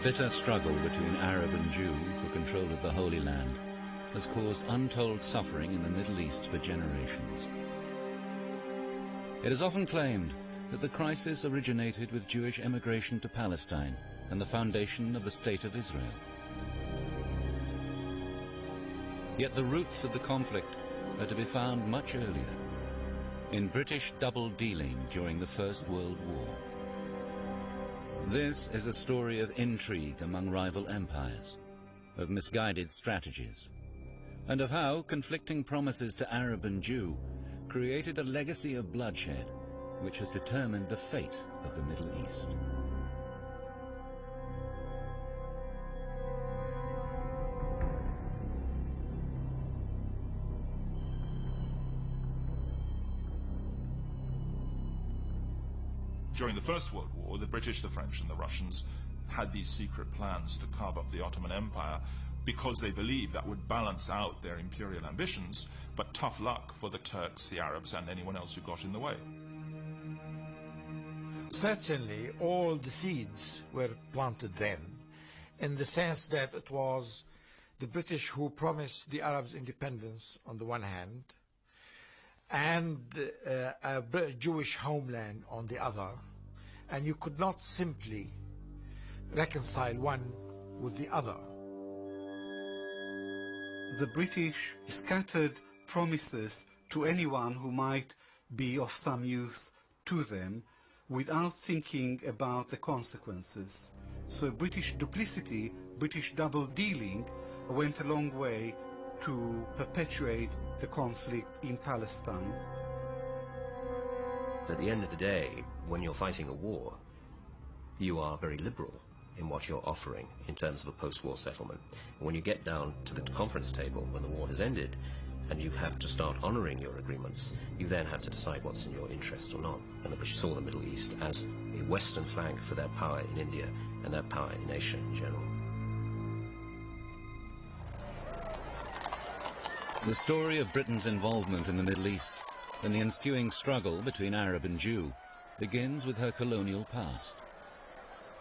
bitter struggle between Arab and Jew for control of the Holy Land has caused untold suffering in the Middle East for generations. It is often claimed that the crisis originated with Jewish emigration to Palestine and the foundation of the State of Israel. Yet the roots of the conflict are to be found much earlier, in British double-dealing during the First World War. This is a story of intrigue among rival empires, of misguided strategies, and of how conflicting promises to Arab and Jew created a legacy of bloodshed which has determined the fate of the Middle East. During the First World War, the British, the French and the Russians had these secret plans to carve up the Ottoman Empire because they believed that would balance out their imperial ambitions, but tough luck for the Turks, the Arabs and anyone else who got in the way. Certainly all the seeds were planted then, in the sense that it was the British who promised the Arabs independence on the one hand, and a Jewish homeland on the other, and you could not simply reconcile one with the other. The British scattered promises to anyone who might be of some use to them without thinking about the consequences. So British duplicity, British double-dealing went a long way to perpetuate the conflict in Palestine. At the end of the day, when you're fighting a war, you are very liberal in what you're offering in terms of a post-war settlement. When you get down to the conference table when the war has ended and you have to start honouring your agreements, you then have to decide what's in your interest or not. And the British saw the Middle East as a western flank for their power in India and their power in Asia in general. The story of Britain's involvement in the Middle East and the ensuing struggle between Arab and Jew begins with her colonial past.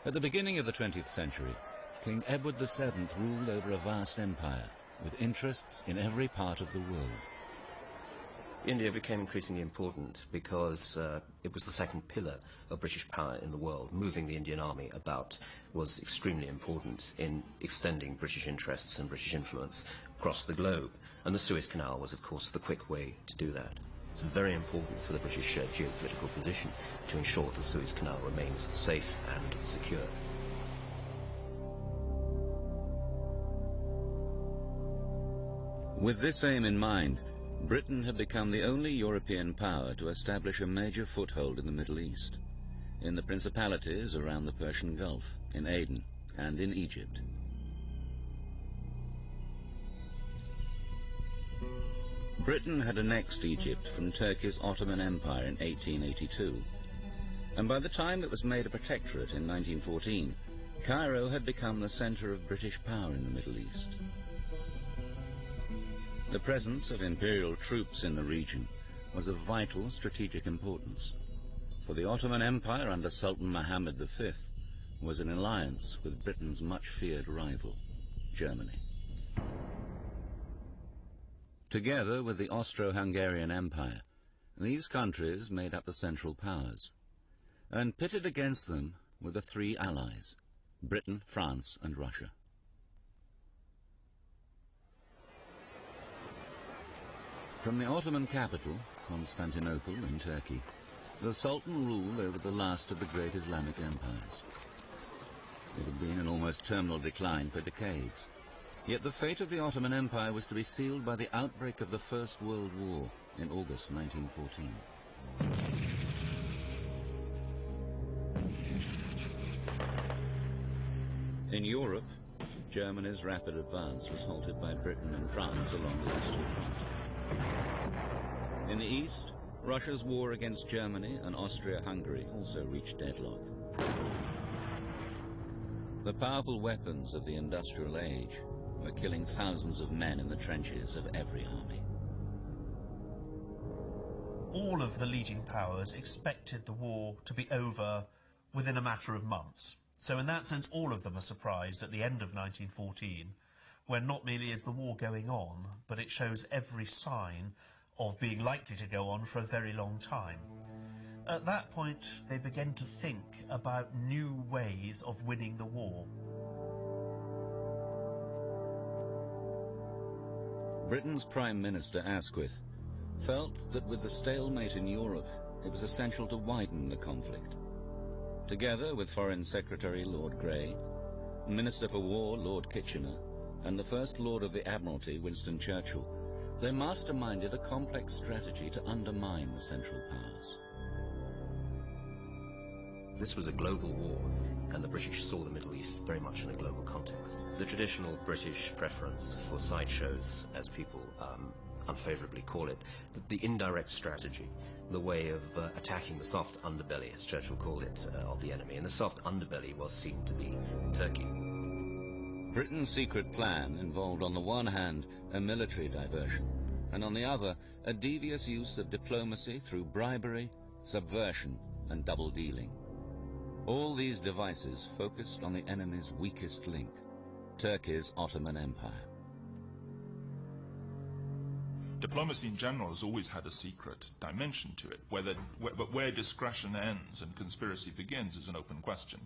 At the beginning of the 20th century, King Edward VII ruled over a vast empire with interests in every part of the world. India became increasingly important because it was the second pillar of British power in the world. Moving the Indian army about was extremely important in extending British interests and British influence across the globe. And the Suez Canal was, of course, the quick way to do that. It's very important for the British geopolitical position to ensure the Suez Canal remains safe and secure. With this aim in mind, Britain had become the only European power to establish a major foothold in the Middle East, in the principalities around the Persian Gulf, in Aden, and in Egypt. Britain had annexed Egypt from Turkey's Ottoman Empire in 1882, and by the time it was made a protectorate in 1914, Cairo had become the center of British power in the Middle East. The presence of imperial troops in the region was of vital strategic importance, for the Ottoman Empire under Sultan Muhammad V was in alliance with Britain's much-feared rival, Germany. Together with the Austro-Hungarian Empire, these countries made up the Central Powers, and pitted against them were the three allies, Britain, France and Russia. From the Ottoman capital, Constantinople in Turkey, the Sultan ruled over the last of the great Islamic empires. It had been in almost terminal decline for decades. Yet the fate of the Ottoman Empire was to be sealed by the outbreak of the First World War in August 1914. In Europe, Germany's rapid advance was halted by Britain and France along the Eastern Front. In the east, Russia's war against Germany and Austria-Hungary also reached deadlock. The powerful weapons of the industrial age were killing thousands of men in the trenches of every army. All of the leading powers expected the war to be over within a matter of months. So in that sense, all of them are surprised at the end of 1914, when not merely is the war going on, but it shows every sign of being likely to go on for a very long time. At that point, they begin to think about new ways of winning the war. Britain's Prime Minister Asquith felt that with the stalemate in Europe, it was essential to widen the conflict. Together with Foreign Secretary Lord Grey, Minister for War Lord Kitchener, and the First Lord of the Admiralty Winston Churchill, they masterminded a complex strategy to undermine the Central Powers. This was a global war, and the British saw the Middle East very much in a global context. The traditional British preference for sideshows, as people unfavorably call it, the indirect strategy, the way of attacking the soft underbelly, as Churchill called it, of the enemy. And the soft underbelly was seen to be Turkey. Britain's secret plan involved on the one hand a military diversion, and on the other a devious use of diplomacy through bribery, subversion and double-dealing. All these devices focused on the enemy's weakest link, Turkey's Ottoman Empire. Diplomacy in general has always had a secret dimension to it. But where discretion ends and conspiracy begins is an open question.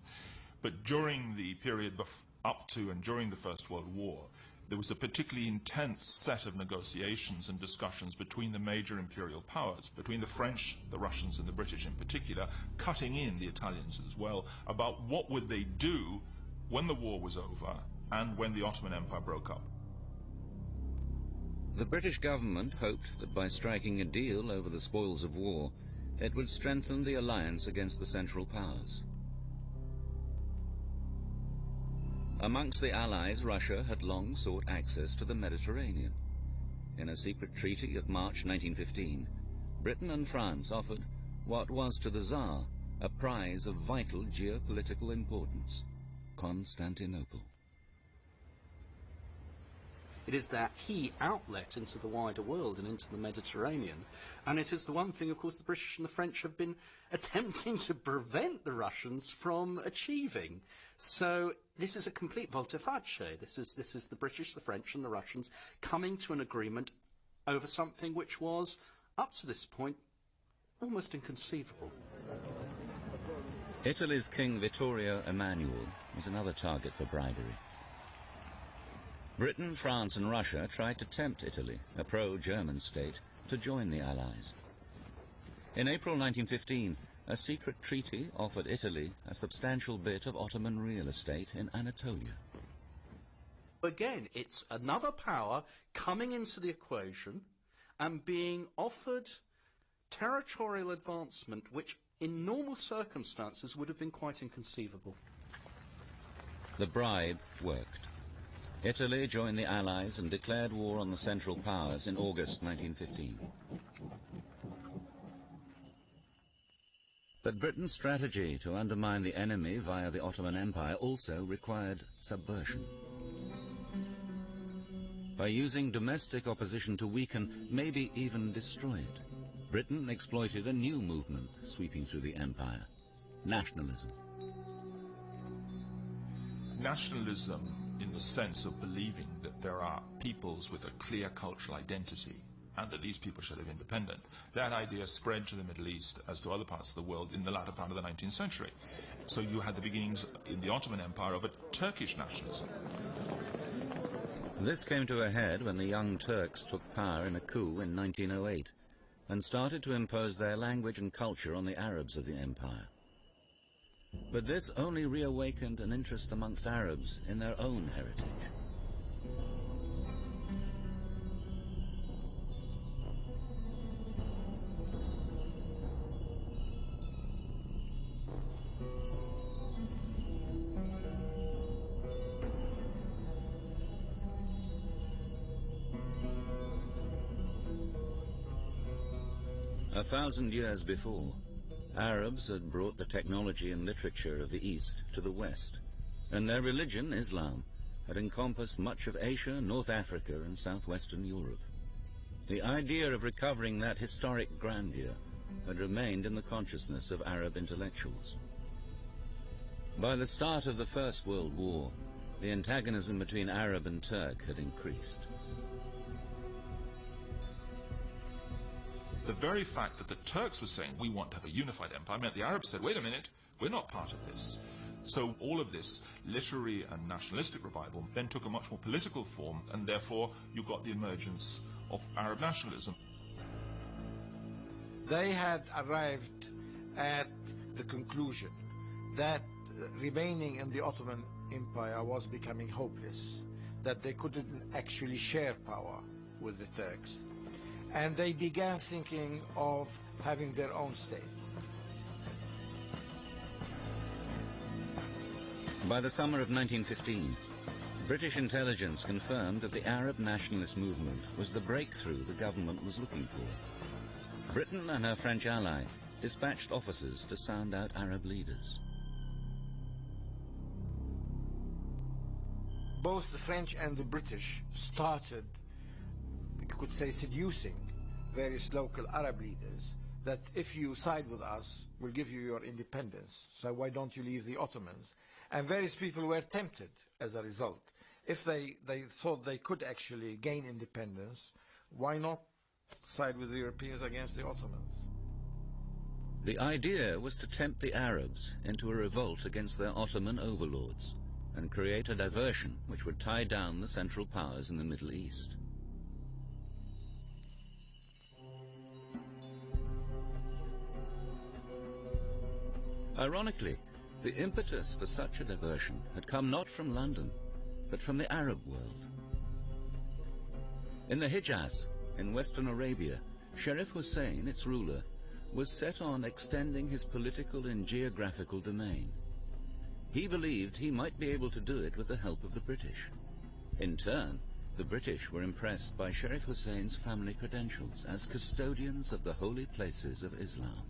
But during the period up to and during the First World War, there was a particularly intense set of negotiations and discussions between the major imperial powers, between the French, the Russians and the British in particular, cutting in the Italians as well, about what would they do when the war was over and when the Ottoman Empire broke up. The British government hoped that by striking a deal over the spoils of war, it would strengthen the alliance against the Central Powers. Amongst the Allies, Russia had long sought access to the Mediterranean. In a secret treaty of March 1915, Britain and France offered what was to the Tsar a prize of vital geopolitical importance, Constantinople. It is that key outlet into the wider world and into the Mediterranean. And it is the one thing, of course, the British and the French have been attempting to prevent the Russians from achieving. So this is a complete volte-face. This is the British, the French and the Russians coming to an agreement over something which was, up to this point, almost inconceivable. Italy's King Vittorio Emanuele was another target for bribery. Britain, France and Russia tried to tempt Italy, a pro-German state, to join the Allies. In April 1915, a secret treaty offered Italy a substantial bit of Ottoman real estate in Anatolia. Again, it's another power coming into the equation and being offered territorial advancement which in normal circumstances would have been quite inconceivable. The bribe worked. Italy joined the Allies and declared war on the Central Powers in August 1915. But Britain's strategy to undermine the enemy via the Ottoman Empire also required subversion. By using domestic opposition to weaken, maybe even destroy it, Britain exploited a new movement sweeping through the empire: nationalism. Nationalism in the sense of believing that there are peoples with a clear cultural identity and that these people should live independent. That idea spread to the Middle East as to other parts of the world in the latter part of the 19th century. So you had the beginnings in the Ottoman Empire of a Turkish nationalism. This came to a head when the Young Turks took power in a coup in 1908 and started to impose their language and culture on the Arabs of the empire. But this only reawakened an interest amongst Arabs in their own heritage. A 1,000 years before, Arabs had brought the technology and literature of the East to the West, and their religion, Islam, had encompassed much of Asia, North Africa and southwestern Europe. The idea of recovering that historic grandeur had remained in the consciousness of Arab intellectuals. By the start of the First World War, the antagonism between Arab and Turk had increased. The very fact that the Turks were saying, we want to have a unified empire, meant the Arabs said, wait a minute, we're not part of this. So all of this literary and nationalistic revival then took a much more political form, and therefore you got the emergence of Arab nationalism. They had arrived at the conclusion that remaining in the Ottoman Empire was becoming hopeless, that they couldn't actually share power with the Turks. And they began thinking of having their own state. By the summer of 1915, British intelligence confirmed that the Arab nationalist movement was the breakthrough the government was looking for. Britain and her French ally dispatched officers to sound out Arab leaders. Both the French and the British started, you could say, seducing various local Arab leaders that if you side with us, we'll give you your independence. So why don't you leave the Ottomans? And various people were tempted as a result. If they thought they could actually gain independence, why not side with the Europeans against the Ottomans? The idea was to tempt the Arabs into a revolt against their Ottoman overlords and create a diversion which would tie down the Central Powers in the Middle East. Ironically, the impetus for such a diversion had come not from London, but from the Arab world. In the Hijaz, in Western Arabia, Sharif Hussein, its ruler, was set on extending his political and geographical domain. He believed he might be able to do it with the help of the British. In turn, the British were impressed by Sharif Hussein's family credentials as custodians of the holy places of Islam.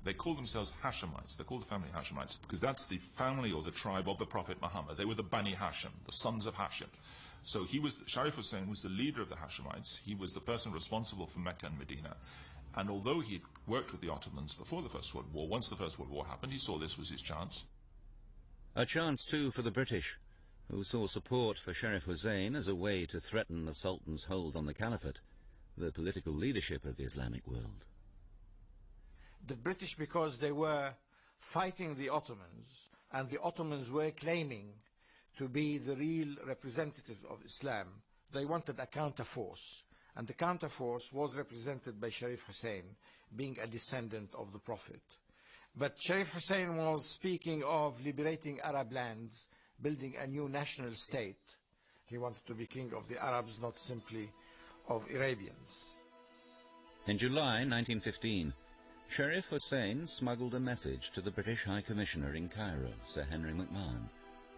They called themselves Hashemites. They called the family Hashemites because that's the family or the tribe of the Prophet Muhammad. They were the Bani Hashim, the sons of Hashim. So Sharif Hussein was the leader of the Hashemites. He was the person responsible for Mecca and Medina. And although he worked with the Ottomans before the First World War, once the First World War happened, he saw this was his chance. A chance, too, for the British, who saw support for Sharif Hussein as a way to threaten the Sultan's hold on the Caliphate, the political leadership of the Islamic world. The British, because they were fighting the Ottomans, and the Ottomans were claiming to be the real representatives of Islam, they wanted a counterforce. And the counterforce was represented by Sharif Hussein, being a descendant of the Prophet. But Sharif Hussein was speaking of liberating Arab lands, building a new national state. He wanted to be king of the Arabs, not simply of Arabians. In July 1915, Sharif Hussein smuggled a message to the British High Commissioner in Cairo, Sir Henry McMahon,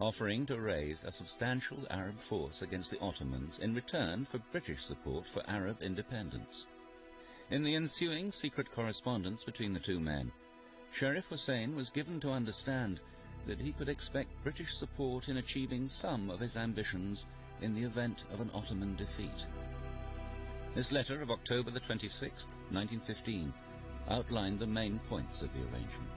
offering to raise a substantial Arab force against the Ottomans in return for British support for Arab independence. In the ensuing secret correspondence between the two men, Sharif Hussein was given to understand that he could expect British support in achieving some of his ambitions in the event of an Ottoman defeat. This letter of October the 26th, 1915, outlined the main points of the arrangement.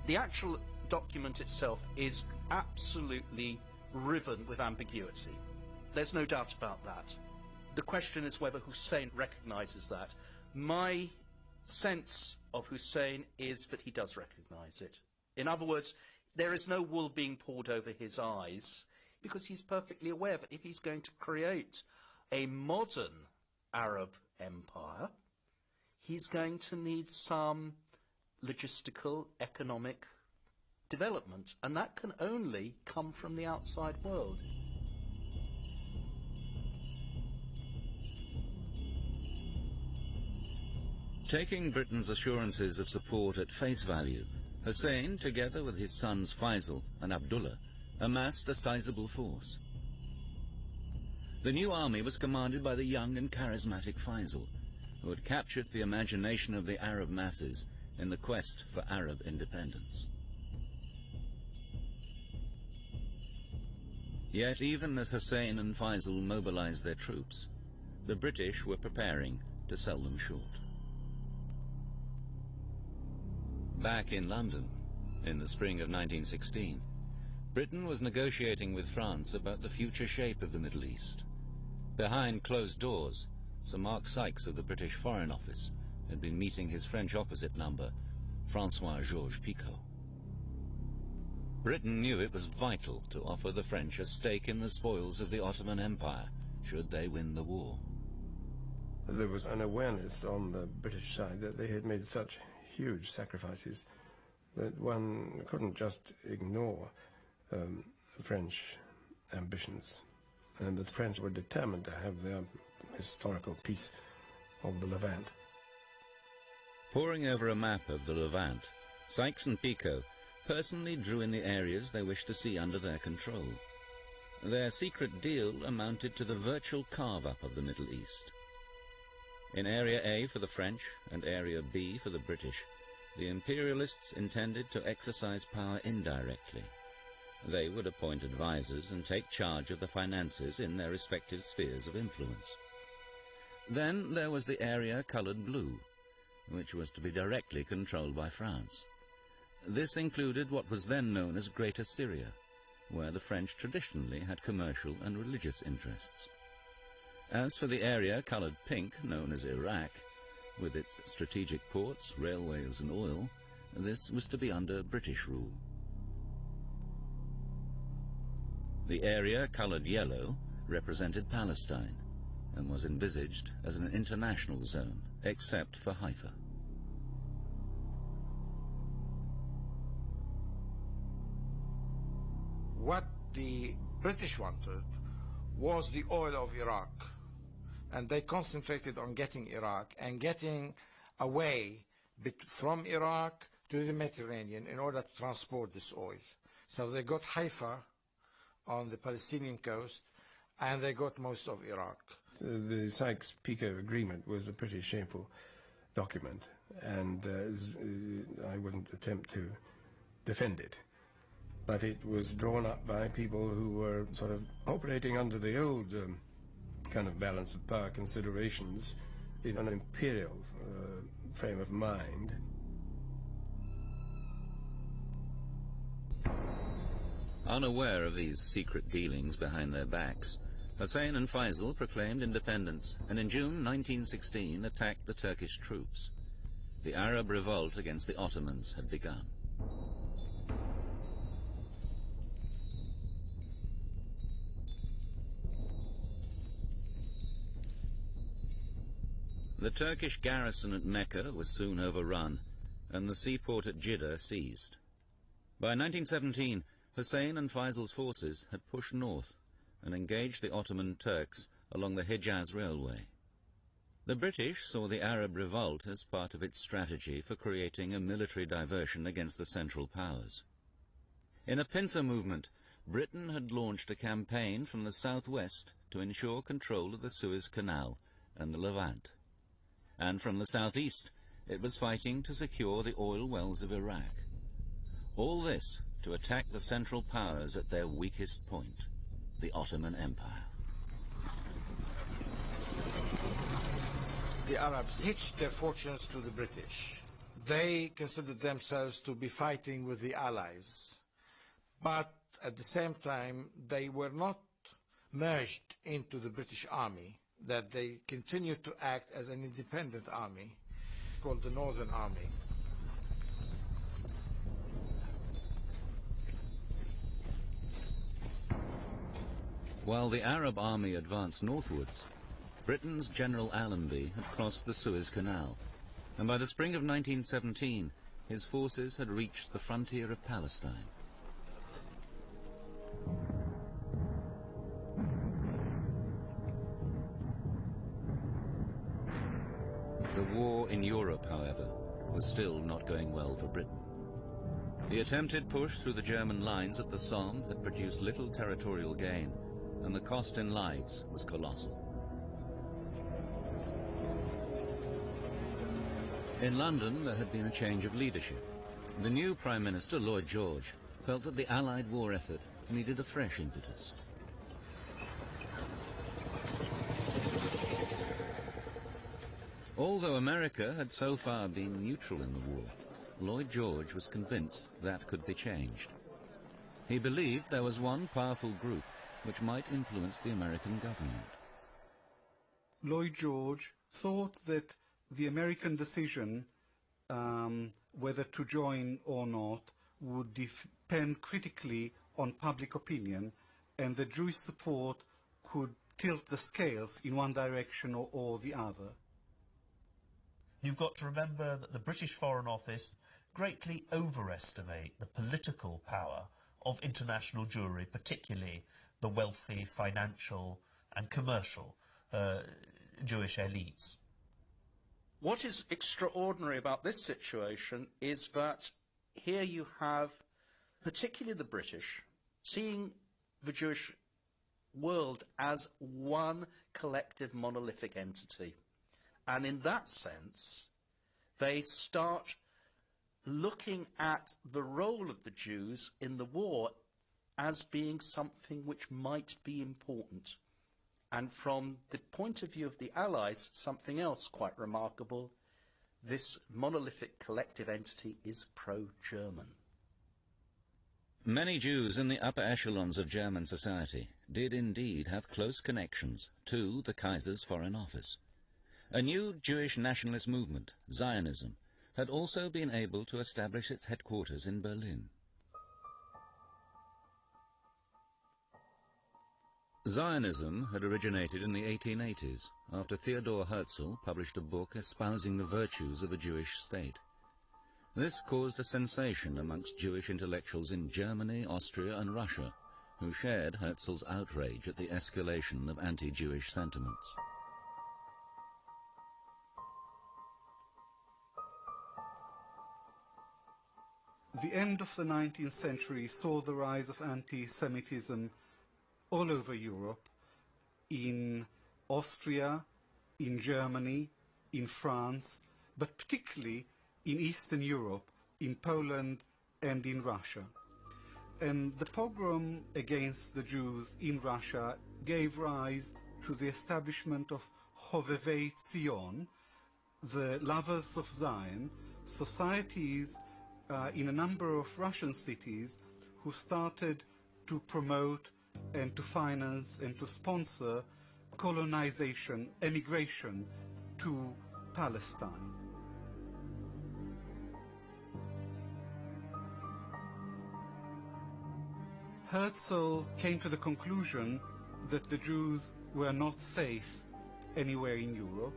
The actual document itself is absolutely riven with ambiguity. There's no doubt about that. The question is whether Hussein recognizes that. My sense of Hussein is that he does recognize it. In other words, there is no wool being pulled over his eyes, because he's perfectly aware that if he's going to create a modern Arab empire, he's going to need some logistical, economic development, and that can only come from the outside world. Taking Britain's assurances of support at face value, Hussein, together with his sons Faisal and Abdullah, amassed a sizable force. The new army was commanded by the young and charismatic Faisal, who had captured the imagination of the Arab masses in the quest for Arab independence. Yet even as Hussein and Faisal mobilized their troops, the British were preparing to sell them short. Back in London, In the spring of 1916, Britain was negotiating with France about the future shape of the Middle East. Behind closed doors, Sir Mark Sykes of the British Foreign Office had been meeting his French opposite number, François-Georges Picot. Britain knew it was vital to offer the French a stake in the spoils of the Ottoman Empire, should they win the war. There was an awareness on the British side that they had made such huge sacrifices that one couldn't just ignore French ambitions, and that the French were determined to have their historical piece of the Levant. Poring over a map of the Levant, Sykes and Picot personally drew in the areas they wished to see under their control. Their secret deal amounted to the virtual carve-up of the Middle East. In Area A for the French and Area B for the British, the imperialists intended to exercise power indirectly. They would appoint advisors and take charge of the finances in their respective spheres of influence. Then there was the area coloured blue, which was to be directly controlled by France. This included what was then known as Greater Syria, where the French traditionally had commercial and religious interests. As for the area coloured pink, known as Iraq, with its strategic ports, railways and oil, this was to be under British rule. The area coloured yellow represented Palestine and was envisaged as an international zone, except for Haifa. What the British wanted was the oil of Iraq, and they concentrated on getting Iraq and getting away from Iraq to the Mediterranean in order to transport this oil. So they got Haifa on the Palestinian coast, and they got most of Iraq. The Sykes-Picot agreement was a pretty shameful document, and I wouldn't attempt to defend it. But it was drawn up by people who were sort of operating under the old kind of balance of power considerations in an imperial frame of mind. Unaware of these secret dealings behind their backs, Hussein and Faisal proclaimed independence and in June 1916 attacked the Turkish troops. The Arab revolt against the Ottomans had begun. The Turkish garrison at Mecca was soon overrun, and the seaport at Jeddah seized. By 1917, Hussein and Faisal's forces had pushed north and engaged the Ottoman Turks along the Hejaz Railway. The British saw the Arab revolt as part of its strategy for creating a military diversion against the Central Powers. In a pincer movement, Britain had launched a campaign from the southwest to ensure control of the Suez Canal and the Levant. And from the southeast, it was fighting to secure the oil wells of Iraq. All this to attack the Central Powers at their weakest point, the Ottoman Empire. The Arabs hitched their fortunes to the British. They considered themselves to be fighting with the Allies, but at the same time they were not merged into the British Army, that they continued to act as an independent army called the Northern Army. While the Arab army advanced northwards, Britain's General Allenby had crossed the Suez Canal, and by the spring of 1917, his forces had reached the frontier of Palestine. The war in Europe, however, was still not going well for Britain. The attempted push through the German lines at the Somme had produced little territorial gain, and the cost in lives was colossal. In London, there had been a change of leadership. The new Prime Minister, Lloyd George, felt that the Allied war effort needed a fresh impetus. Although America had so far been neutral in the war, Lloyd George was convinced that could be changed. He believed there was one powerful group which might influence the American government. Lloyd George thought that the American decision whether to join or not would depend critically on public opinion, and that Jewish support could tilt the scales in one direction or the other. You've got to remember that the British Foreign Office greatly overestimate the political power of international Jewry, particularly the wealthy, financial and commercial Jewish elites. What is extraordinary about this situation is that here you have, particularly the British, seeing the Jewish world as one collective monolithic entity. And in that sense, they start looking at the role of the Jews in the war as being something which might be important. And from the point of view of the Allies, something else quite remarkable, this monolithic collective entity is pro-German. Many Jews in the upper echelons of German society did indeed have close connections to the Kaiser's Foreign Office. A new Jewish nationalist movement, Zionism, had also been able to establish its headquarters in Berlin. Zionism had originated in the 1880s after Theodor Herzl published a book espousing the virtues of a Jewish state. This caused a sensation amongst Jewish intellectuals in Germany, Austria and Russia, who shared Herzl's outrage at the escalation of anti-Jewish sentiments. The end of the 19th century saw the rise of anti-Semitism all over Europe, in Austria, in Germany, in France, but particularly in Eastern Europe, in Poland and in Russia. And the pogrom against the Jews in Russia gave rise to the establishment of Hovevei Zion, the lovers of Zion, societies in a number of Russian cities who started to promote and to finance and to sponsor colonization, emigration to Palestine. Herzl came to the conclusion that the Jews were not safe anywhere in Europe,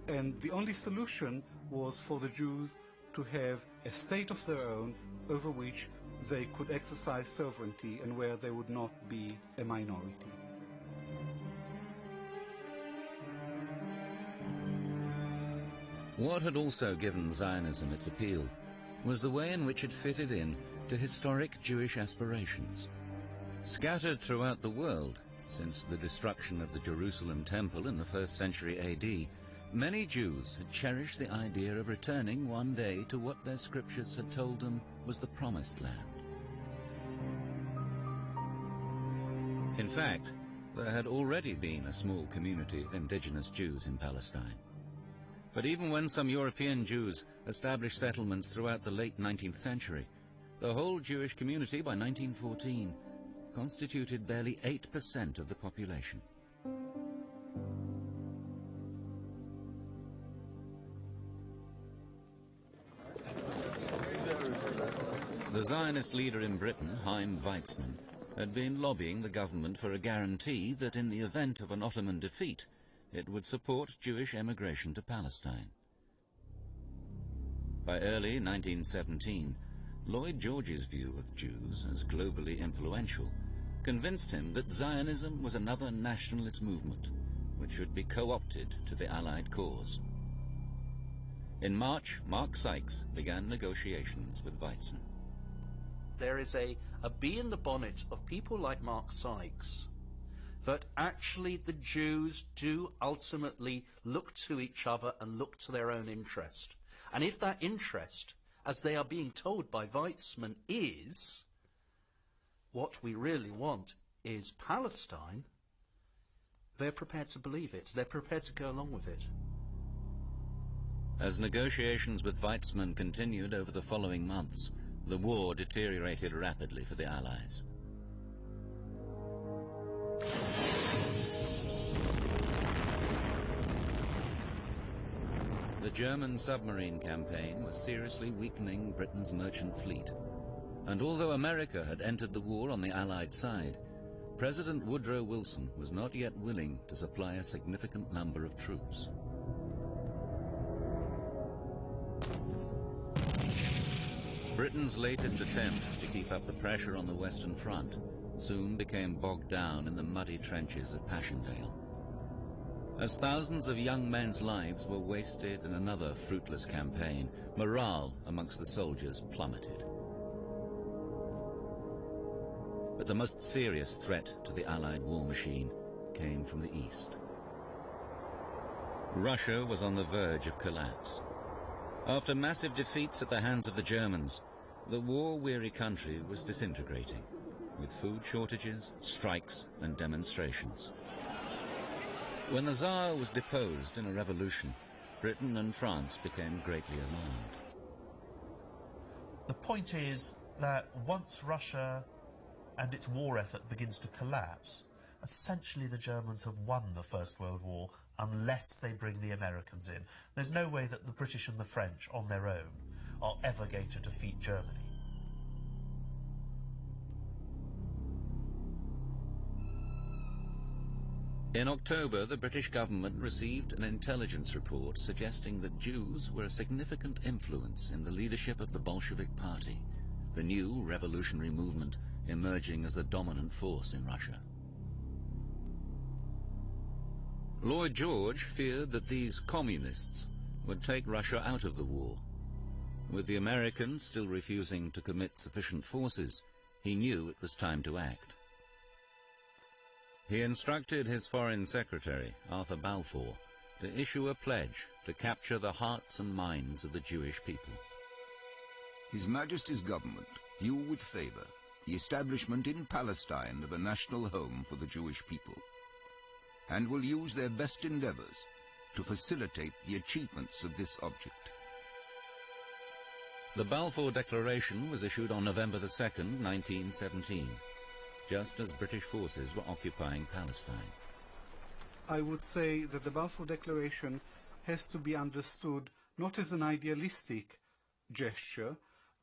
and the only solution was for the Jews to have a state of their own over which they could exercise sovereignty and where they would not be a minority. What had also given Zionism its appeal was the way in which it fitted in to historic Jewish aspirations. Scattered throughout the world since the destruction of the Jerusalem temple in the 1st century AD, many Jews had cherished the idea of returning one day to what their scriptures had told them was the Promised Land. In fact, there had already been a small community of indigenous Jews in Palestine. But even when some European Jews established settlements throughout the late 19th century, the whole Jewish community by 1914 constituted barely 8% of the population. The Zionist leader in Britain, Chaim Weizmann, had been lobbying the government for a guarantee that in the event of an Ottoman defeat, it would support Jewish emigration to Palestine. By early 1917, Lloyd George's view of Jews as globally influential convinced him that Zionism was another nationalist movement which should be co-opted to the Allied cause. In March, Mark Sykes began negotiations with Weizmann. There is a bee in the bonnet of people like Mark Sykes that actually the Jews do ultimately look to each other and look to their own interest. And if that interest, as they are being told by Weizmann, is what we really want is Palestine, they're prepared to believe it. They're prepared to go along with it. As negotiations with Weizmann continued over the following months, the war deteriorated rapidly for the Allies. The German submarine campaign was seriously weakening Britain's merchant fleet. And although America had entered the war on the Allied side, President Woodrow Wilson was not yet willing to supply a significant number of troops. Britain's latest attempt to keep up the pressure on the Western Front soon became bogged down in the muddy trenches of Passchendaele. As thousands of young men's lives were wasted in another fruitless campaign, morale amongst the soldiers plummeted. But the most serious threat to the Allied war machine came from the east. Russia was on the verge of collapse. After massive defeats at the hands of the Germans, the war-weary country was disintegrating, with food shortages, strikes, and demonstrations. When the Tsar was deposed in a revolution, Britain and France became greatly alarmed. The point is that once Russia and its war effort begins to collapse, essentially the Germans have won the First World War unless they bring the Americans in. There's no way that the British and the French on their own are ever going to defeat Germany. In October, the British government received an intelligence report suggesting that Jews were a significant influence in the leadership of the Bolshevik Party, the new revolutionary movement emerging as the dominant force in Russia. Lloyd George feared that these communists would take Russia out of the war. With the Americans still refusing to commit sufficient forces, he knew it was time to act. He instructed his Foreign Secretary, Arthur Balfour, to issue a pledge to capture the hearts and minds of the Jewish people. His Majesty's government view with favour the establishment in Palestine of a national home for the Jewish people, and will use their best endeavours to facilitate the achievements of this object. The Balfour Declaration was issued on November 2nd, 1917, just as British forces were occupying Palestine. I would say that the Balfour Declaration has to be understood not as an idealistic gesture,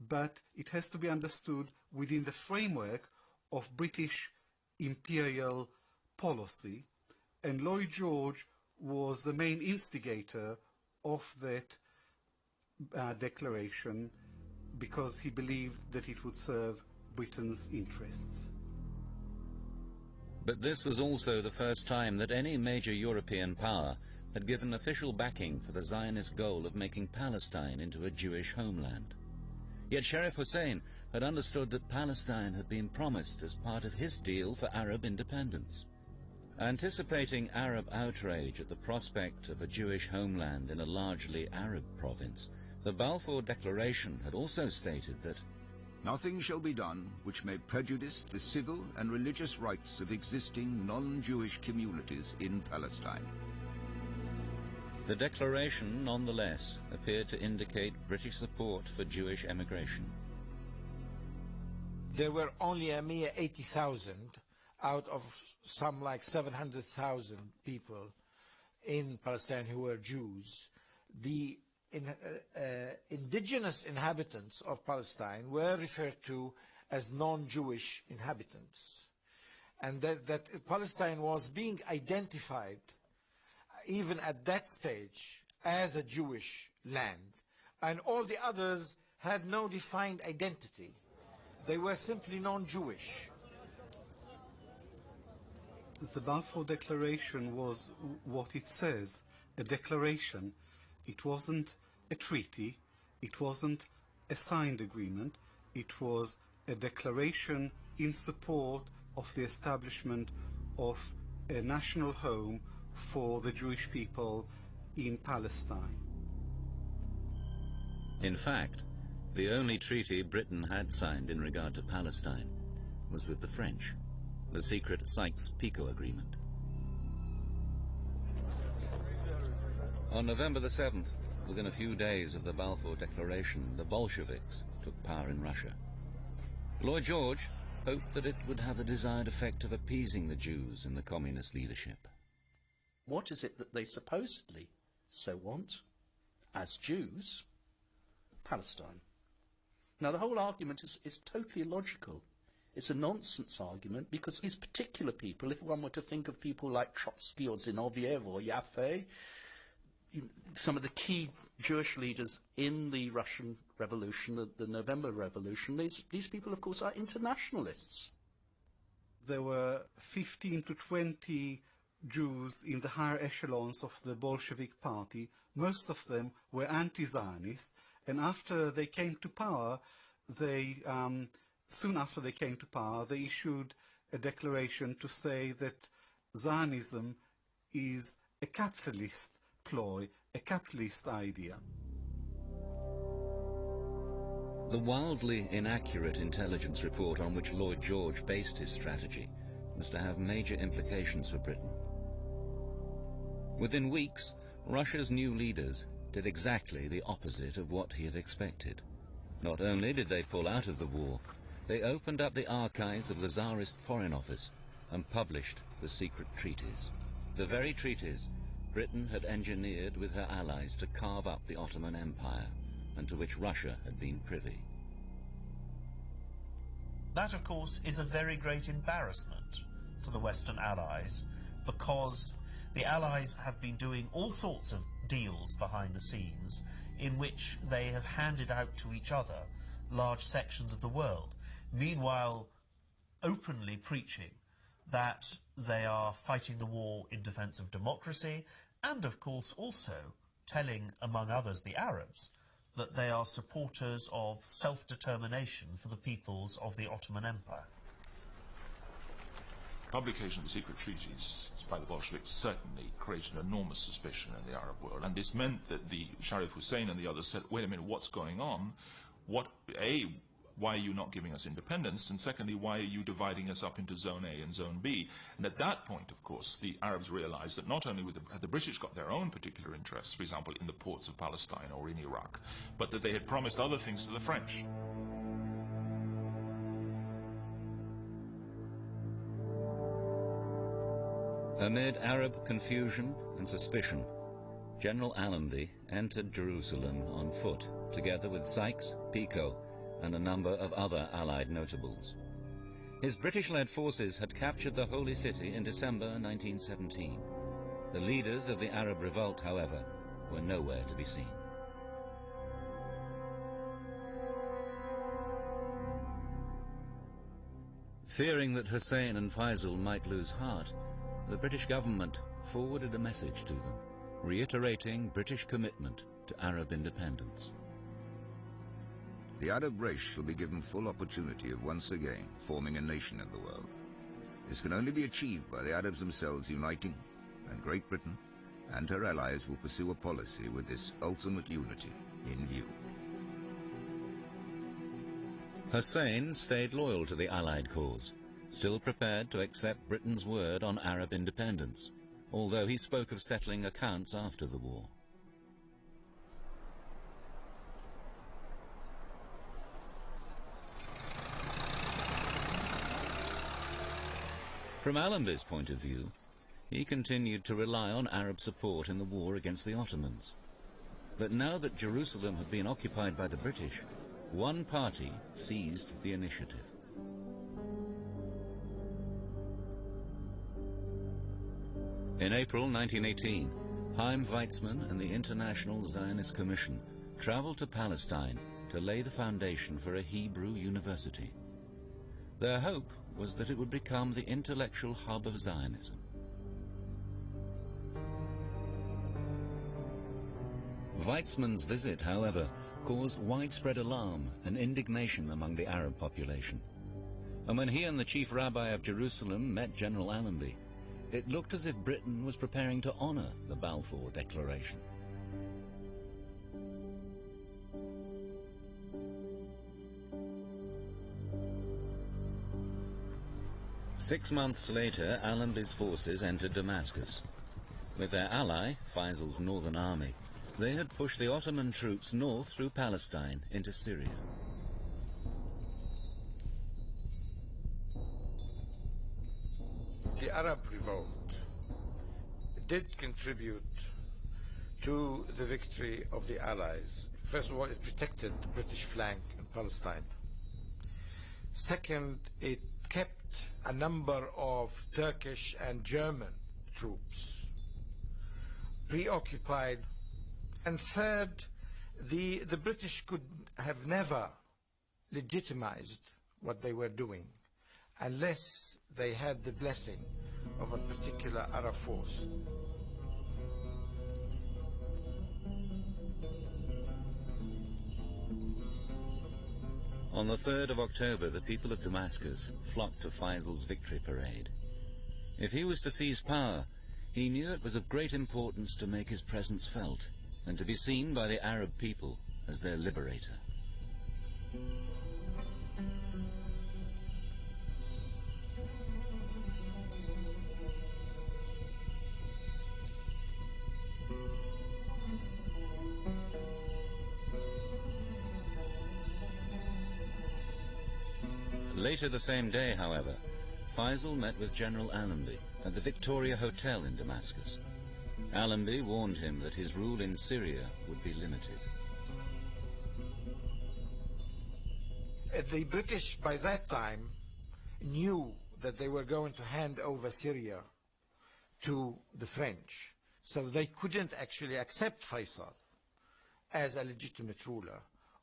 but it has to be understood within the framework of British imperial policy, and Lloyd George was the main instigator of that declaration because he believed that it would serve Britain's interests. But this was also the first time that any major European power had given official backing for the Zionist goal of making Palestine into a Jewish homeland. Yet Sharif Hussein had understood that Palestine had been promised as part of his deal for Arab independence. Anticipating Arab outrage at the prospect of a Jewish homeland in a largely Arab province, the Balfour Declaration had also stated that nothing shall be done which may prejudice the civil and religious rights of existing non-Jewish communities in Palestine. The declaration, nonetheless, appeared to indicate British support for Jewish emigration. There were only a mere 80,000 out of some like 700,000 people in Palestine who were Jews. The indigenous inhabitants of Palestine were referred to as non-Jewish inhabitants, and that Palestine was being identified even at that stage as a Jewish land, and all the others had no defined identity. They were simply non-Jewish. The Balfour Declaration was what it says, a declaration. It wasn't a treaty, it wasn't a signed agreement, it was a declaration in support of the establishment of a national home for the Jewish people in Palestine. In fact, the only treaty Britain had signed in regard to Palestine was with the French, the secret Sykes-Picot Agreement. On November the 7th, within a few days of the Balfour Declaration, the Bolsheviks took power in Russia. Lloyd George hoped that it would have the desired effect of appeasing the Jews in the communist leadership. What is it that they supposedly so want, as Jews? Palestine. Now, the whole argument is totally illogical. It's a nonsense argument because these particular people, if one were to think of people like Trotsky or Zinoviev or Yaffe, some of the key Jewish leaders in the Russian Revolution, the November Revolution, these people, of course, are internationalists. There were 15 to 20 Jews in the higher echelons of the Bolshevik party. Most of them were anti-Zionist, and after they came to power, soon after they came to power, they issued a declaration to say that Zionism is a capitalist ploy, a capitalist idea. The wildly inaccurate intelligence report on which Lloyd George based his strategy was to have major implications for Britain. Within weeks, Russia's new leaders did exactly the opposite of what he had expected. Not only did they pull out of the war, they opened up the archives of the Tsarist Foreign Office and published the secret treaties. The very treaties Britain had engineered with her allies to carve up the Ottoman Empire, and to which Russia had been privy. That, of course, is a very great embarrassment to the Western Allies, because the Allies have been doing all sorts of deals behind the scenes in which they have handed out to each other large sections of the world, meanwhile openly preaching that they are fighting the war in defence of democracy, and of course also telling, among others, the Arabs, that they are supporters of self-determination for the peoples of the Ottoman Empire. Publication of the secret treaties by the Bolsheviks certainly created enormous suspicion in the Arab world, and this meant that the Sharif Hussein and the others said, wait a minute, what's going on? Why are you not giving us independence? And secondly, why are you dividing us up into Zone A and Zone B? And at that point, of course, the Arabs realized that not only had the British got their own particular interests, for example, in the ports of Palestine or in Iraq, but that they had promised other things to the French. Amid Arab confusion and suspicion, General Allenby entered Jerusalem on foot, together with Sykes, Picot, and a number of other Allied notables. His British-led forces had captured the Holy City in December 1917. The leaders of the Arab revolt, however, were nowhere to be seen. Fearing that Hussein and Faisal might lose heart, the British government forwarded a message to them, reiterating British commitment to Arab independence. The Arab race shall be given full opportunity of once again forming a nation in the world. This can only be achieved by the Arabs themselves uniting, and Great Britain and her allies will pursue a policy with this ultimate unity in view. Hussein stayed loyal to the Allied cause, still prepared to accept Britain's word on Arab independence, although he spoke of settling accounts after the war. From Allenby's point of view, he continued to rely on Arab support in the war against the Ottomans. But now that Jerusalem had been occupied by the British, one party seized the initiative. In April 1918, Chaim Weizmann and the International Zionist Commission traveled to Palestine to lay the foundation for a Hebrew university. Their hope was that it would become the intellectual hub of Zionism. Weizmann's visit, however, caused widespread alarm and indignation among the Arab population. And when he and the chief rabbi of Jerusalem met General Allenby, it looked as if Britain was preparing to honor the Balfour Declaration. Six months later, Allenby's forces entered Damascus. With their ally, Faisal's Northern Army, They had pushed the Ottoman troops north through Palestine into Syria. The Arab revolt did contribute to the victory of the Allies. First of all, it protected the British flank in Palestine. Second, it kept a number of Turkish and German troops preoccupied. And third, the British could have never legitimized what they were doing unless they had the blessing of a particular Arab force. On the 3rd of October, the people of Damascus flocked to Faisal's victory parade. If he was to seize power, he knew it was of great importance to make his presence felt and to be seen by the Arab people as their liberator. Later the same day, however, Faisal met with General Allenby at the Victoria Hotel in Damascus. Allenby warned him that his rule in Syria would be limited. The British, by that time, knew that they were going to hand over Syria to the French, so they couldn't actually accept Faisal as a legitimate ruler.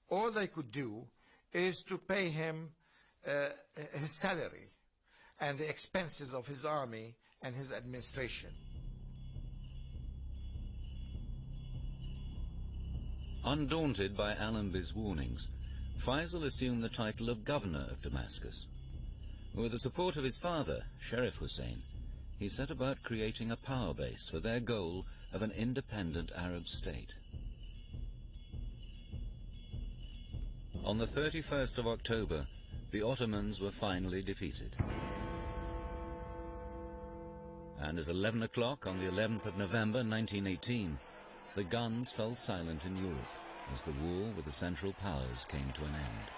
All they could do is to pay him his salary and the expenses of his army and his administration. Undaunted by Allenby's warnings, Faisal assumed the title of governor of Damascus. With the support of his father, Sheriff Hussein, he set about creating a power base for their goal of an independent Arab state. On the 31st of October, the Ottomans were finally defeated. And at 11 o'clock on the 11th of November 1918, the guns fell silent in Europe as the war with the Central Powers came to an end.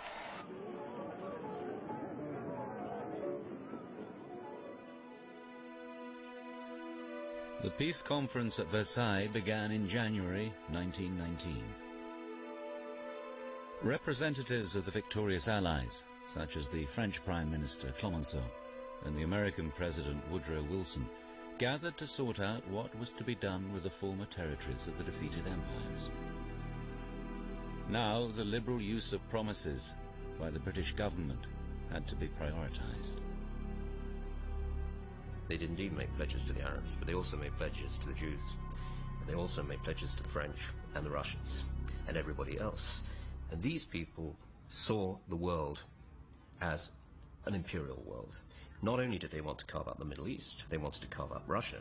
The peace conference at Versailles began in January 1919. Representatives of the victorious Allies, such as the French Prime Minister Clemenceau and the American President Woodrow Wilson, gathered to sort out what was to be done with the former territories of the defeated empires. Now, the liberal use of promises by the British government had to be prioritized. They did indeed make pledges to the Arabs, but they also made pledges to the Jews. And they also made pledges to the French and the Russians and everybody else. And these people saw the world as an imperial world. Not only did they want to carve out the Middle East, they wanted to carve out Russia.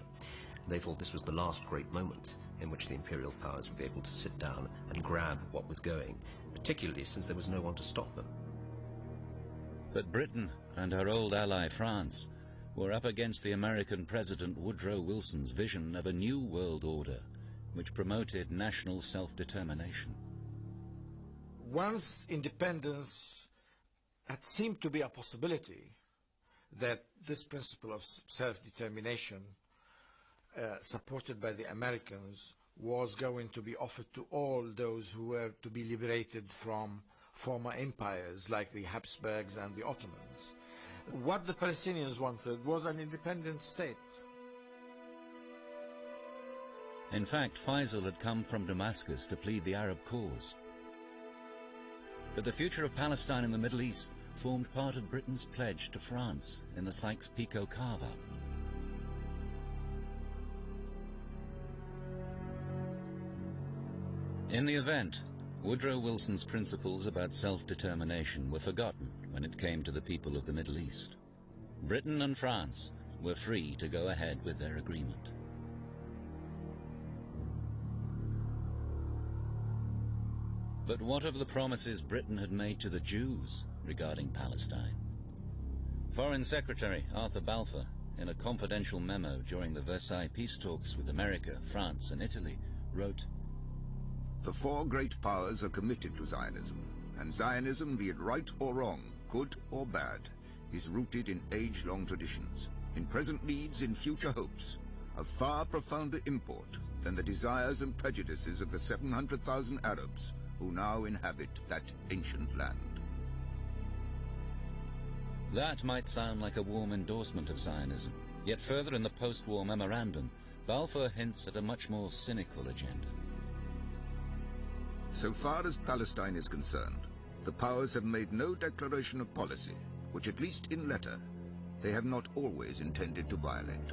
They thought this was the last great moment in which the imperial powers would be able to sit down and grab what was going, particularly since there was no one to stop them. But Britain and her old ally France were up against the American President Woodrow Wilson's vision of a new world order, which promoted national self-determination. Once independence had seemed to be a possibility, that this principle of self-determination, supported by the Americans, was going to be offered to all those who were to be liberated from former empires like the Habsburgs and the Ottomans. What the Palestinians wanted was an independent state. In fact, Faisal had come from Damascus to plead the Arab cause. But the future of Palestine and the Middle East formed part of Britain's pledge to France in the Sykes-Picot carve-up. In the event, Woodrow Wilson's principles about self-determination were forgotten when it came to the people of the Middle East. Britain and France were free to go ahead with their agreement. But what of the promises Britain had made to the Jews regarding Palestine? Foreign Secretary Arthur Balfour, in a confidential memo during the Versailles peace talks with America, France and Italy, wrote, The four great powers are committed to Zionism, and Zionism, be it right or wrong, good or bad, is rooted in age-long traditions, in present needs, in future hopes, of far profounder import than the desires and prejudices of the 700,000 Arabs who now inhabit that ancient land. That might sound like a warm endorsement of Zionism, yet further in the post-war memorandum, Balfour hints at a much more cynical agenda. So far as Palestine is concerned, the powers have made no declaration of policy, which at least in letter, they have not always intended to violate.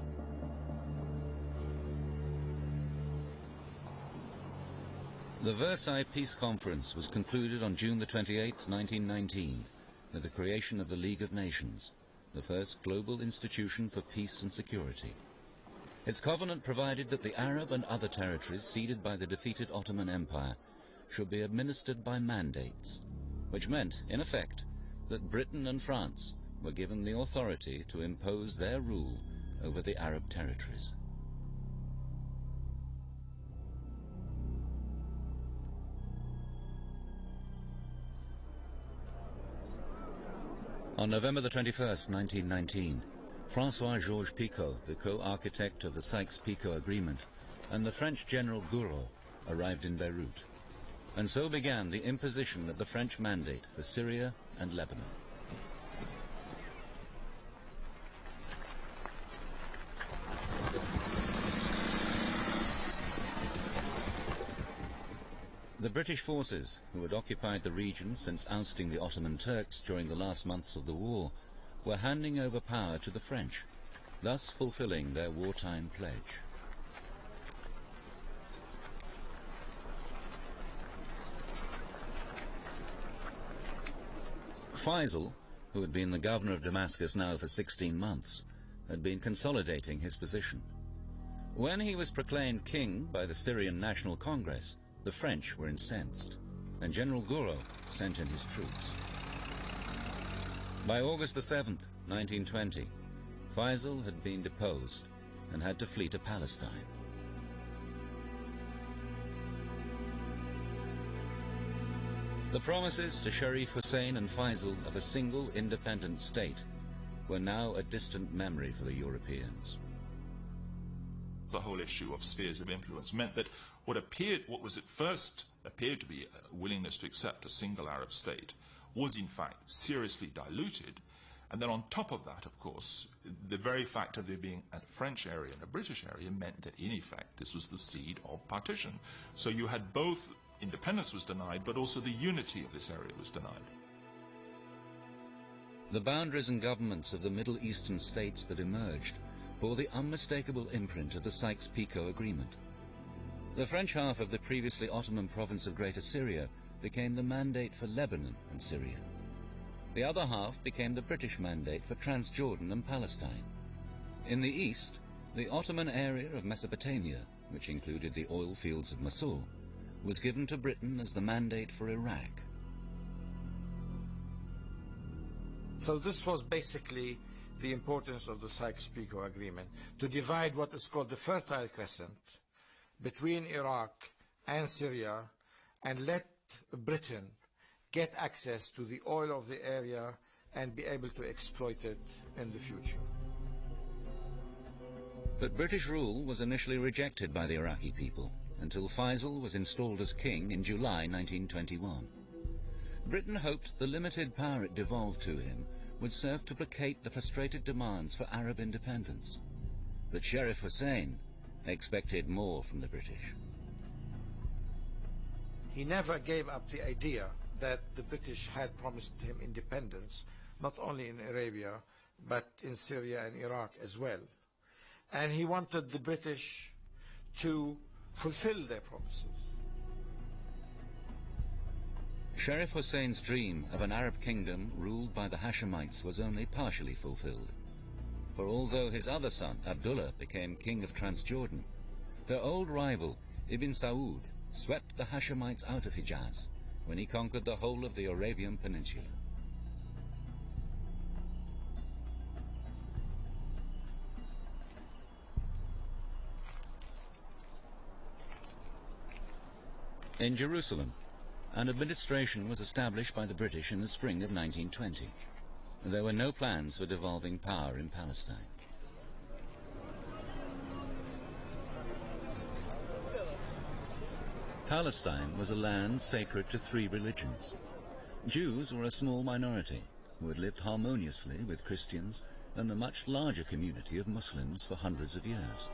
The Versailles Peace Conference was concluded on June the 28th, 1919, with the creation of the League of Nations, the first global institution for peace and security. Its covenant provided that the Arab and other territories ceded by the defeated Ottoman Empire should be administered by mandates, which meant, in effect, that Britain and France were given the authority to impose their rule over the Arab territories. On November the 21st, 1919, François-Georges Picot, the co-architect of the Sykes-Picot Agreement, and the French General Gouraud arrived in Beirut. And so began the imposition of the French mandate for Syria and Lebanon. The British forces, who had occupied the region since ousting the Ottoman Turks during the last months of the war, were handing over power to the French, thus fulfilling their wartime pledge. Faisal, who had been the governor of Damascus now for 16 months, had been consolidating his position. When he was proclaimed king by the Syrian National Congress, the French were incensed, and General Gouraud sent in his troops. By August the 7th, 1920, Faisal had been deposed and had to flee to Palestine. The promises to Sharif Hussein and Faisal of a single independent state were now a distant memory for the Europeans. The whole issue of spheres of influence meant that what was at first appeared to be a willingness to accept a single Arab state was in fact seriously diluted. And then on top of that, of course, the very fact of there being a French area and a British area meant that in effect this was the seed of partition. So you had both independence was denied, but also the unity of this area was denied. The boundaries and governments of the Middle Eastern states that emerged bore the unmistakable imprint of the Sykes-Picot Agreement. The French half of the previously Ottoman province of Greater Syria became the mandate for Lebanon and Syria. The other half became the British mandate for Transjordan and Palestine. In the east, the Ottoman area of Mesopotamia, which included the oil fields of Mosul, was given to Britain as the mandate for Iraq. So this was basically the importance of the Sykes-Picot Agreement, to divide what is called the Fertile Crescent between Iraq and Syria and let Britain get access to the oil of the area and be able to exploit it in the future. But British rule was initially rejected by the Iraqi people until Faisal was installed as king in July 1921. Britain hoped the limited power it devolved to him would serve to placate the frustrated demands for Arab independence. But Sharif Hussein expected more from the British. He never gave up the idea that the British had promised him independence, not only in Arabia, but in Syria and Iraq as well. And he wanted the British to fulfill their promises. Sharif Hussein's dream of an Arab kingdom ruled by the Hashemites was only partially fulfilled. For although his other son, Abdullah, became king of Transjordan, their old rival, Ibn Saud, swept the Hashemites out of Hijaz when he conquered the whole of the Arabian Peninsula. In Jerusalem, an administration was established by the British in the spring of 1920. There were no plans for devolving power in Palestine. Palestine was a land sacred to three religions. Jews were a small minority who had lived harmoniously with Christians and the much larger community of Muslims for hundreds of years.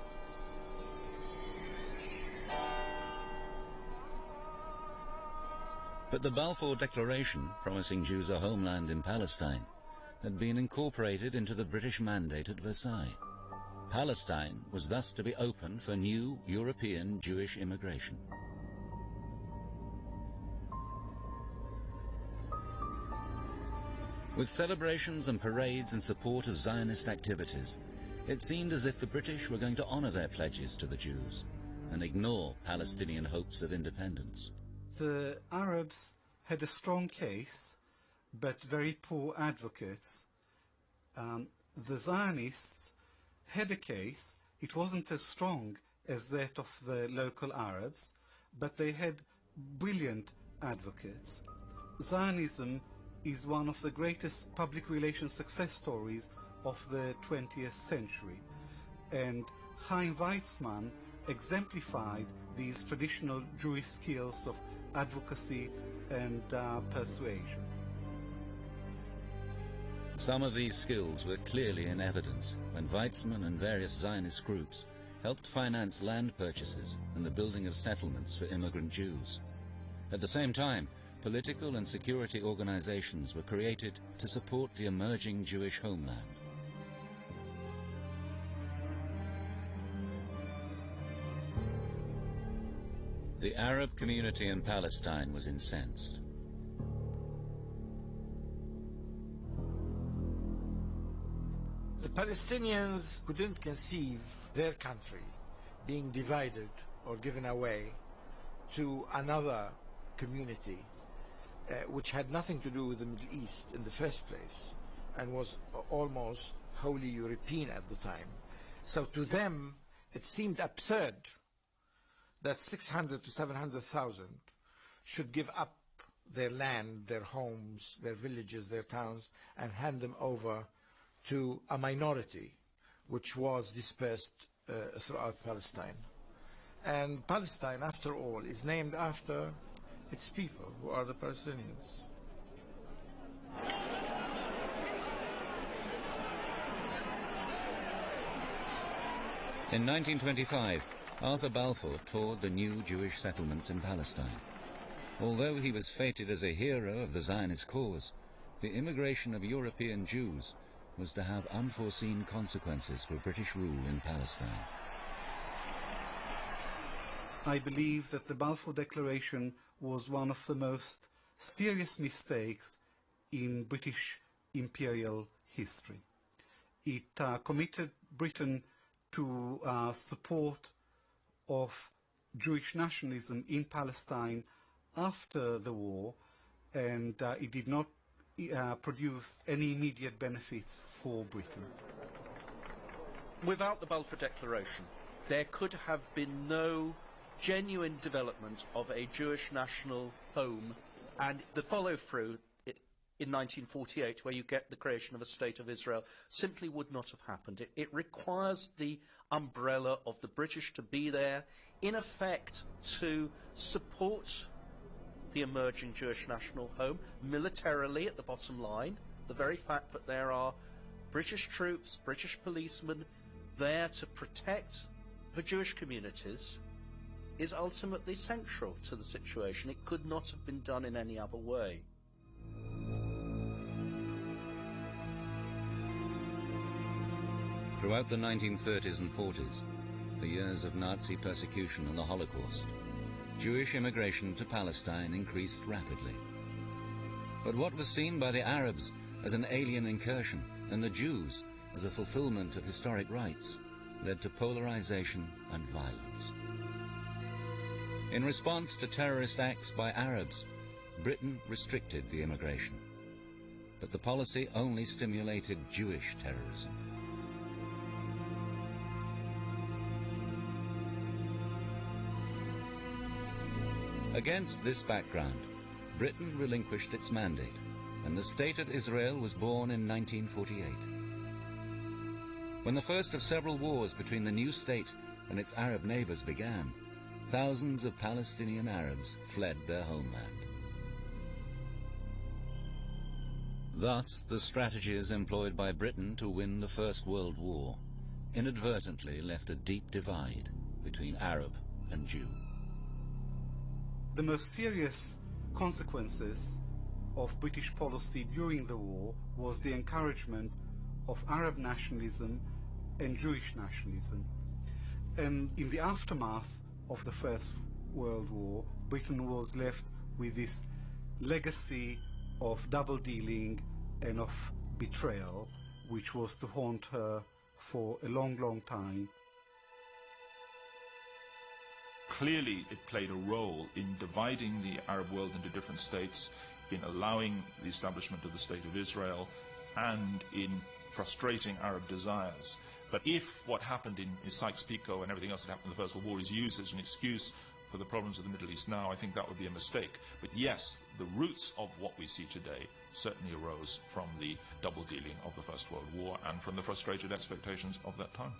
But the Balfour Declaration, promising Jews a homeland in Palestine, had been incorporated into the British mandate at Versailles. Palestine was thus to be open for new European Jewish immigration. With celebrations and parades in support of Zionist activities, it seemed as if the British were going to honor their pledges to the Jews and ignore Palestinian hopes of independence. The Arabs had a strong case, but very poor advocates. The Zionists had a case. It wasn't as strong as that of the local Arabs, but they had brilliant advocates. Zionism is one of the greatest public relations success stories of the 20th century, and Chaim Weizmann exemplified these traditional Jewish skills of advocacy and persuasion. Some of these skills were clearly in evidence when Weizmann and various Zionist groups helped finance land purchases and the building of settlements for immigrant Jews. At the same time, political and security organizations were created to support the emerging Jewish homeland. The Arab community in Palestine was incensed. The Palestinians couldn't conceive their country being divided or given away to another community which had nothing to do with the Middle East in the first place and was almost wholly European at the time. So to them it seemed absurd that 600 to 700,000 should give up their land, their homes, their villages, their towns, and hand them over to a minority which was dispersed throughout Palestine. And Palestine, after all, is named after its people, who are the Palestinians. In 1925, Arthur Balfour toured the new Jewish settlements in Palestine. Although he was fated as a hero of the Zionist cause, the immigration of European Jews was to have unforeseen consequences for British rule in Palestine. I believe that the Balfour Declaration was one of the most serious mistakes in British imperial history. It committed Britain to support of Jewish nationalism in Palestine after the war, and it did not produce any immediate benefits for Britain. Without the Balfour Declaration, there could have been no genuine development of a Jewish national home, and the follow-through in 1948, where you get the creation of a State of Israel, simply would not have happened. It requires the umbrella of the British to be there, in effect, to support the emerging Jewish national home, militarily at the bottom line. The very fact that there are British troops, British policemen there to protect the Jewish communities is ultimately central to the situation. It could not have been done in any other way. Throughout the 1930s and 40s, the years of Nazi persecution and the Holocaust, Jewish immigration to Palestine increased rapidly. But what was seen by the Arabs as an alien incursion and the Jews as a fulfillment of historic rights led to polarization and violence. In response to terrorist acts by Arabs, Britain restricted the immigration. But the policy only stimulated Jewish terrorism. Against this background, Britain relinquished its mandate, and the State of Israel was born in 1948. When the first of several wars between the new state and its Arab neighbors began, thousands of Palestinian Arabs fled their homeland. Thus, the strategies employed by Britain to win the First World War inadvertently left a deep divide between Arab and Jew. The most serious consequences of British policy during the war was the encouragement of Arab nationalism and Jewish nationalism. And in the aftermath of the First World War, Britain was left with this legacy of double-dealing and of betrayal, which was to haunt her for a long, long time. Clearly, it played a role in dividing the Arab world into different states, in allowing the establishment of the State of Israel, and in frustrating Arab desires. But if what happened in Sykes-Picot and everything else that happened in the First World War is used as an excuse for the problems of the Middle East now, I think that would be a mistake. But yes, the roots of what we see today certainly arose from the double dealing of the First World War and from the frustrated expectations of that time.